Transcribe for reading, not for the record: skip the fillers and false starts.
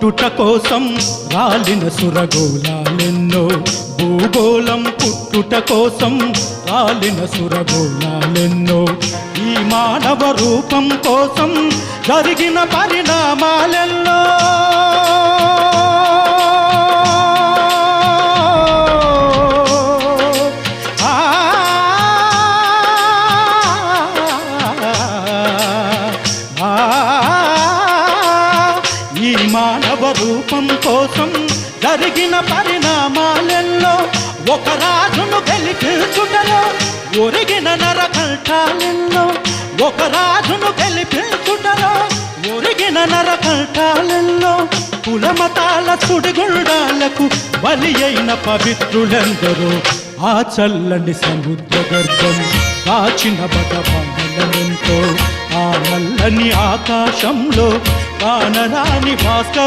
పుట్టుట కోసం రాలిన సురగోళాలెన్నో, భూగోళం పుట్టుట కోసం రాలిన సురగోళాలెన్నో, ఈ మానవ రూపం కోసం జరిగిన పరిణామాలెన్నో. ఈ మానవ రూపం కోసం జరిగిన పరిణామాలెన్నో, ఒక రాజును గెలిపించుటలో ఒరిగిన నరకంఠాలెన్నో, ఒక రాజును గెలిపించుటలో ఒరిగిన నరకంఠాలెన్నో, కులమతాల సుడిగుండాలకు బలి అయిన పవిత్రులెందరో, ఆ చల్లని సముద్ర గర్భం కాచిన బటబాలెంతో, ఆ నల్లని ఆకాశంలో కానరాని భాస్కరులెందరో.